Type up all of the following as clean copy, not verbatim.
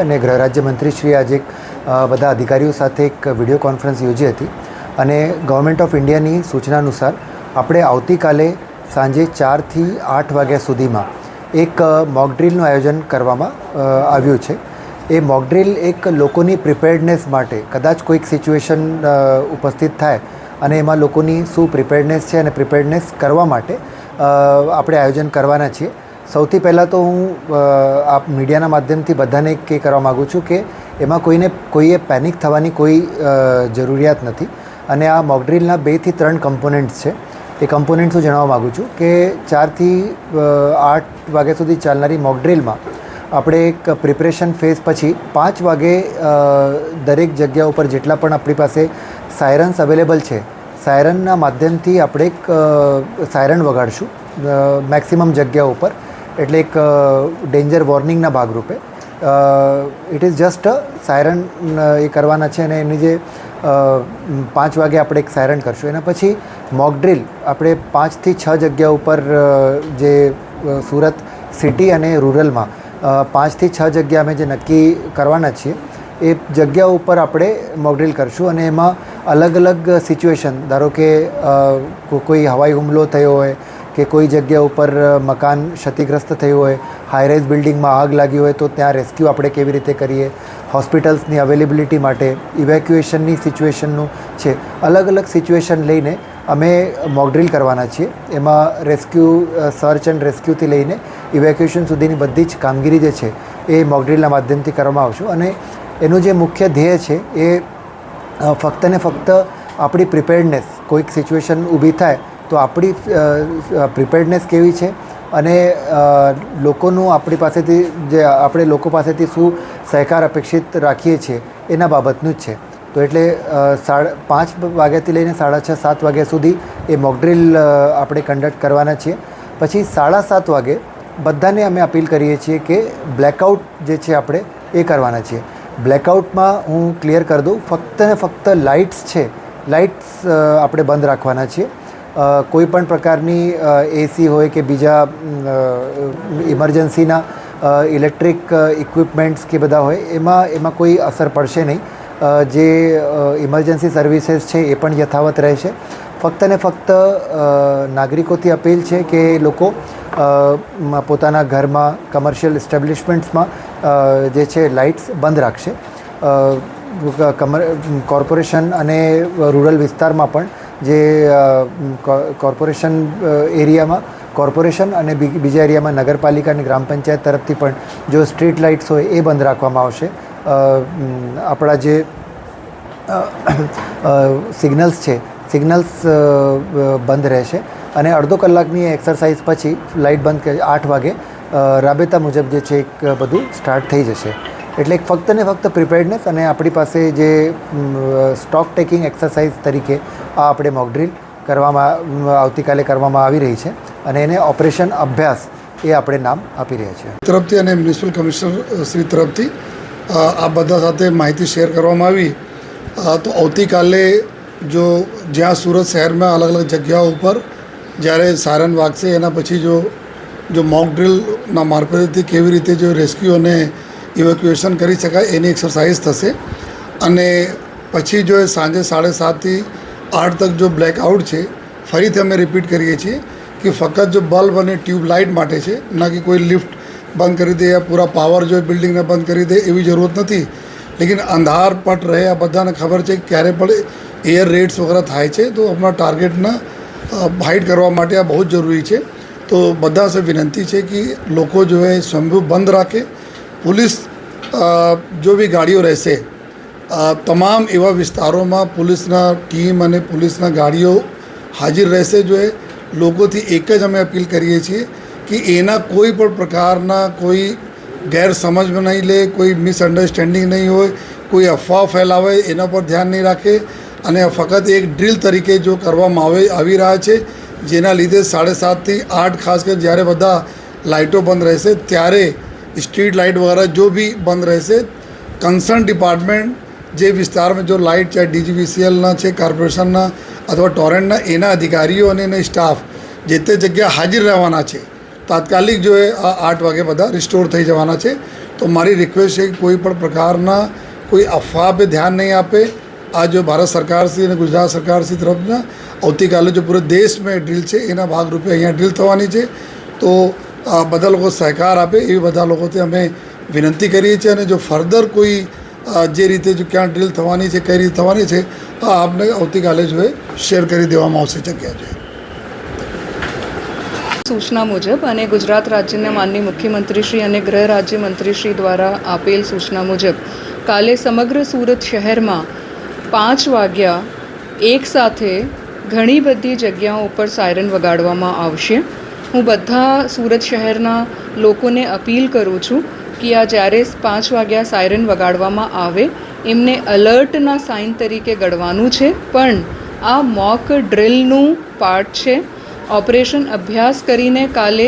અને ગૃહ રાજ્યમંત્રીશ્રીએ આજે બધા અધિકારીઓ સાથે એક વિડીયો કોન્ફરન્સ યોજી હતી અને ગવર્મેન્ટ ઓફ ઇન્ડિયાની સૂચના અનુસાર આપણે આવતીકાલે સાંજે 4 થી 8 વાગ્યા સુધીમાં એક મોક ડ્રીલનું આયોજન કરવામાં આવ્યું છે. એ મોક ડ્રીલ એક લોકોની પ્રિપેર્ડનેસ માટે, કદાચ કોઈક સિચ્યુએશન ઉપસ્થિત થાય અને એમાં લોકોની શું પ્રિપેર્ડનેસ છે અને પ્રિપેર્ડનેસ કરવા માટે આપણે આયોજન કરવાના છીએ. સૌથી પહેલાં તો હું આપ મીડિયાના માધ્યમથી બધાને એ કરવા માગું છું કે એમાં કોઈએ પેનિક થવાની કોઈ જરૂરિયાત નથી અને આ મોક ડ્રીલના 2 થી 3 કમ્પોનન્ટ્સ છે. એ કમ્પોનન્ટ્સ હું જણાવવા માગું છું કે 4 થી 8 વાગ્યા સુધી ચાલનારી મોક ડ્રીલમાં આપણે એક પ્રિપરેશન ફેઝ પછી 5 વાગે દરેક જગ્યા ઉપર જેટલા પણ આપણી પાસે સાયરન્સ અવેલેબલ છે, સાયરનના માધ્યમથી આપણે એક સાયરન વગાડશું મેક્સિમમ જગ્યા ઉપર, એટલે એક ડેન્જર વોર્નિંગના ભાગરૂપે. ઇટ ઇઝ જસ્ટ સાયરન એ કરવાના છે અને એની જે 5 વાગે આપણે એક સાયરન કરશું. એના પછી મોક ડ્રીલ આપણે 5 થી 6 જગ્યા ઉપર જે સુરત સિટી અને રૂરલમાં 5 થી 6 જગ્યા અમે જે નક્કી કરવાના છીએ એ જગ્યા ઉપર આપણે મોક ડ્રીલ કરશું અને એમાં અલગ અલગ સિચ્યુએશન, ધારો કે કોઈ હવાઈ હુમલો થયો હોય કે કોઈ જગ્યા ઉપર મકાન ક્ષતિગ્રસ્ત થયું હોય, હાઈરાઇઝ બિલ્ડિંગમાં આગ લાગી હોય તો ત્યાં રેસ્ક્યુ આપણે કેવી રીતે કરીએ, હોસ્પિટલ્સની અવેલેબિલિટી માટે, ઇવેક્યુએશનની સિચ્યુએશનનું છે, અલગ અલગ સિચ્યુએશન લઈને અમે મોક ડ્રીલ કરવાના છીએ. એમાં રેસ્ક્યુ, સર્ચ એન્ડ રેસ્ક્યુથી લઈને ઇવેક્યુએશન સુધીની બધી જ કામગીરી જે છે એ મોક ડ્રીલના માધ્યમથી કરવામાં આવશે. અને એનું જે મુખ્ય ધ્યેય છે એ ફક્ત ને ફક્ત આપણી પ્રિપેર્ડનેસ, કોઈક સિચ્યુએશન ઊભી થાય તો આપણી પ્રિપેર્ડનેસ કેવી છે અને લોકોનું આપણી પાસેથી જે આપણે લોકો પાસેથી શું સહકાર અપેક્ષિત રાખીએ છીએ એના બાબતનું જ છે. તો એટલે 5 વાગ્યાથી લઈને 6:30-7 વાગ્યા સુધી એ મોક ડ્રીલ આપણે કન્ડક્ટ કરવાના છીએ. પછી 7:30 વાગે બધાને અમે અપીલ કરીએ છીએ કે બ્લેકઆઉટ જે છે આપણે એ કરવાના છીએ. બ્લેકઆઉટમાં હું ક્લિયર કરી દઉં, ફક્ત ને ફક્ત લાઇટ્સ છે, લાઇટ્સ આપણે બંધ રાખવાના છીએ. કોઈ પણ પ્રકારની એસી હોય કે બીજા ઇમરજન્સીના ઇલેક્ટ્રિક ઇક્વિપમેન્ટ્સ કે બધા હોય એમાં કોઈ અસર પડશે નહીં. જે ઇમરજન્સી સર્વિસીસ છે એ પણ યથાવત રહેશે. ફક્ત ને ફક્ત નાગરિકોથી અપીલ છે કે લોકો પોતાના ઘરમાં, કમર્શિયલ એસ્ટેબ્લિશમેન્ટ્સમાં જે છે લાઇટ્સ બંધ રાખશે. કોર્પોરેશન અને રૂરલ વિસ્તારમાં પણ જે કોર્પોરેશન એરિયામાં કોર્પોરેશન અને બીજા એરિયામાં નગરપાલિકા અને ગ્રામ પંચાયત તરફથી પણ જો સ્ટ્રીટ લાઇટ્સ હોય એ બંધ રાખવામાં આવશે. આપણા જે સિગ્નલ્સ છે, સિગ્નલ્સ બંધ રહેશે અને અડધો કલાકની એક્સરસાઇઝ પછી લાઇટ બંધ કરી 8 વાગે રાબેતા મુજબ જે છે એક બધું સ્ટાર્ટ થઈ જશે. એટલે ફક્ત ને ફક્ત પ્રિપેર્ડનેસ અને આપણી પાસે જે સ્ટોક ટેકિંગ એક્સરસાઇઝ તરીકે આ આપણે મોક ડ્રીલ આવતીકાલે કરવામાં આવી રહી છે અને એને ઓપરેશન અભ્યાસ એ આપણે નામ આપી રહ્યા છીએ તરફથી અને મ્યુનિસિપલ કમિશનર શ્રી તરફથી આ બધા સાથે માહિતી શેર કરવામાં આવી. તો આવતીકાલે જો જ્યાં સુરત શહેરમાં અલગ અલગ જગ્યાઓ ઉપર જ્યારે સાયરન વાગશે એના પછી જો મોક ડ્રીલના મારફતથી કેવી રીતે જો રેસ્ક્યુ અને ઇવેક્યુએશન કરી શકાય એની એક્સરસાઇઝ થશે. અને પછી જો સાંજે 7:30 થી 8 તક જો બ્લેકઆઉટ છે, ફરીથી અમે રિપીટ કરીએ છીએ કે ફક્ત જો બલ્બ અને ટ્યુબ લાઇટ માટે છે, ના કે કોઈ લિફ્ટ બંધ કરી દે યા પૂરા પાવર જો બિલ્ડિંગને બંધ કરી દે એવી જરૂરત નથી. લેકિન અંધાર પટ રહે, આ બધાને ખબર છે કે ક્યારે પણ એર રેડ્સ વગેરે થાય છે તો આપણા ટાર્ગેટના હાઇડ કરવા માટે આ બહુ જ જરૂરી છે. તો બધા સે વિનંતી છે કે લોકો જો એ સ્વયંભૂ બંધ રાખે. पुलिस जो भी गाड़ियों રહેશે તમામ એવા વિસ્તારોમાં પોલીસના ટીમ અને પોલીસના ગાડીઓ હાજર રહેશે. જો એ લોકોથી એક જ અમે અપીલ કરીએ છીએ કે એના કોઈ પણ પ્રકારના કોઈ ગેરસમજમાં નહીં લે, કોઈ મિસઅન્ડરસ્ટેન્ડિંગ નહીં હોય, કોઈ અફવા ફેલાવે એના પર ધ્યાન નહીં રાખે. અને ફક્ત એક ડ્રીલ તરીકે જો કરવામાં આવી રહ્યા છે જેના લીધે 7:30 થી 8 ખાસ કરી જ્યારે બધા લાઇટો બંધ રહેશે ત્યારે स्ट्रीट लाइट वगैरह जो भी बंद रहશે. कंसर्न डिपार्टमेंट જે વિસ્તારમાં જો લાઇટ ચાહે DGVCLના છે, કોર્પોરેશનના અથવા ટોરેન્ટના, એના અધિકારીઓ અને એના સ્ટાફ જે તે જગ્યા હાજર રહેવાના છે. તાત્કાલિક જો એ 8 વાગે બધા રિસ્ટોર થઈ જવાના છે. તો મારી રિક્વેસ્ટ છે કે કોઈ પણ પ્રકારના કોઈ અફવા પે ધ્યાન નહીં આપે. આ જો ભારત સરકારશ્રી અને ગુજરાત સરકારશ્રી તરફના આવતીકાલે જો પૂરે દેશમાં ડ્રીલ છે એના ભાગરૂપે અહીંયા ડ્રીલ થવાની છે. તો બધા લોકો સહકાર આપે એવી બધા લોકોથી અમે વિનંતી કરીએ છીએ. અને જો ફર્ધર કોઈ જે રીતે જો ક્યાં ડ્રીલ થવાની છે, કઈ રીતે થવાની છે, આપને આવતીકાલે જો શેર કરી દેવામાં આવશે જગ્યા છે. સૂચના મુજબ અને ગુજરાત રાજ્યના માનનીય મુખ્યમંત્રીશ્રી અને ગૃહ રાજ્યમંત્રીશ્રી દ્વારા આપેલ સૂચના મુજબ કાલે સમગ્ર સુરત શહેરમાં 5 વાગ્યા એકસાથે ઘણી બધી જગ્યાઓ ઉપર સાયરન વગાડવામાં આવશે. હું બધા સુરત શહેરના લોકોને અપીલ કરું છું કે આ જ્યારે 5 વાગ્યા સાયરન વગાડવામાં આવે એમને અલર્ટના સાઇન તરીકે ગણવાનું છે, પણ આ મોક ડ્રિલનું પાર્ટ છે. ઓપરેશન અભ્યાસ કરીને કાલે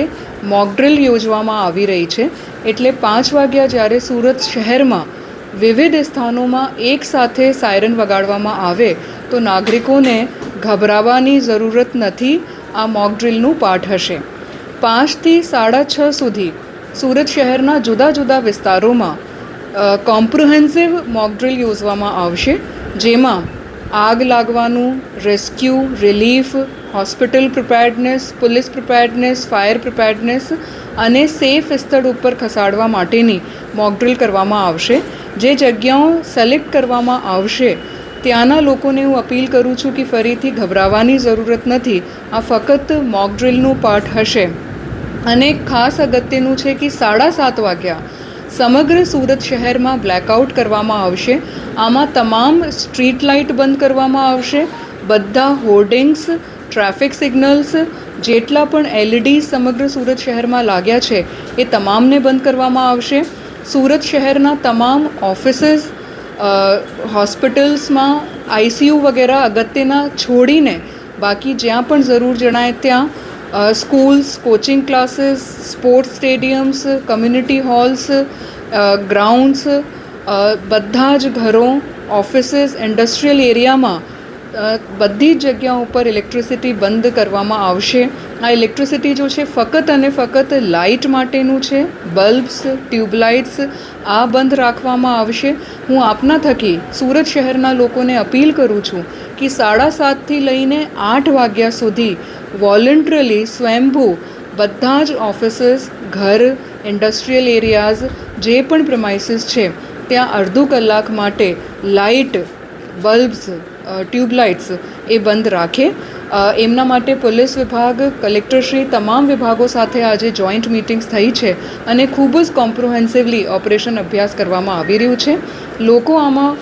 મોક ડ્રિલ યોજવામાં આવી રહી છે. એટલે 5 વાગ્યા જ્યારે સુરત શહેરમાં વિવિધ સ્થાનોમાં એકસાથે સાયરન વગાડવામાં આવે તો નાગરિકોને ગભરાવાની જરૂરત નથી. આ મોક ડ્રિલનું પાર્ટ હશે. 5 થી 6:30 સુધી સુરત શહેરના જુદા જુદા વિસ્તારોમાં કોમ્પ્રિહેન્સિવ મોક ડ્રિલ યોજવામાં આવશે, જેમાં આગ લાગવાનું, rescue, relief, hospital preparedness, police preparedness, fire preparedness અને સેફ સ્થળ ઉપર ખસાડવા માટેની મોક ડ્રિલ કરવામાં આવશે. જે જગ્યાઓ સિલેક્ટ કરવામાં આવશે ત્યાંના લોકોને હું અપીલ કરું છું કે ફરીથી ગભરાવાની જરૂરત નથી. આ ફક્ત મોક ડ્રિલનું પાર્ટ હશે. અને ખાસ અગત્યનું છે કે 7:30 વાગ્યા સમગ્ર સુરત શહેરમાં બ્લેકઆઉટ કરવામાં આવશે. આમાં તમામ સ્ટ્રીટ લાઇટ બંધ કરવામાં આવશે. બધા હોર્ડિંગ્સ, ટ્રાફિક સિગ્નલ્સ, જેટલા પણ LED સમગ્ર સુરત શહેરમાં લાગ્યા છે એ તમામને બંધ કરવામાં આવશે. સુરત શહેરના તમામ ઓફિસીસ, હોસ્પિટલ્સમાં ICU વગેરે અગત્યના છોડીને બાકી જ્યાં પણ જરૂર જણાય ત્યાં schools, coaching classes, sports સ્ટેડિયમ્સ, community holes, grounds, બધા જ ઘરો, ઓફિસીસ, ઇન્ડસ્ટ્રીયલ એરિયામાં બધી જ જગ્યાઓ ઉપર ઇલેક્ટ્રિસિટી બંધ કરવામાં આવશે. આ ઇલેક્ટ્રિસિટી જો છે ફક્ત અને ફક્ત લાઇટ માટેનું છે. બલ્બ્સ, ટ્યુબલાઇટ્સ આ બંધ રાખવામાં આવશે. હું આપના થકી સુરત શહેરના લોકોને અપીલ કરું છું કે 7:30 થી લઈને 8 વાગ્યા સુધી વોલન્ટરીલી સ્વયંભૂ બધા જ ઓફિસીસ, ઘર, ઇન્ડસ્ટ્રીયલ એરિયાઝ, જે પણ પ્રેમાઇસીસ છે ત્યાં અડધો કલાક માટે લાઇટ, બલ્બ્સ, ટ્યુબલાઇટ્સ એ બંધ રાખે. એમના માટે પોલીસ વિભાગ, કલેક્ટરશ્રી, તમામ વિભાગો સાથે આજે જોઈન્ટ મિટિંગ્સ થઈ છે અને ખૂબ જ કોમ્પ્રિહેન્સિવલી ઓપરેશન અભ્યાસ કરવામાં આવી રહ્યું છે. લોકો આમાં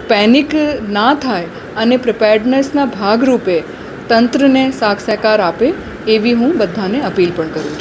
પેનિક ના થાય અને પ્રિપેર્ડનેસના ભાગરૂપે તંત્રને સાથ સહકાર આપે એવી હું બધાને અપીલ પણ કરું છું.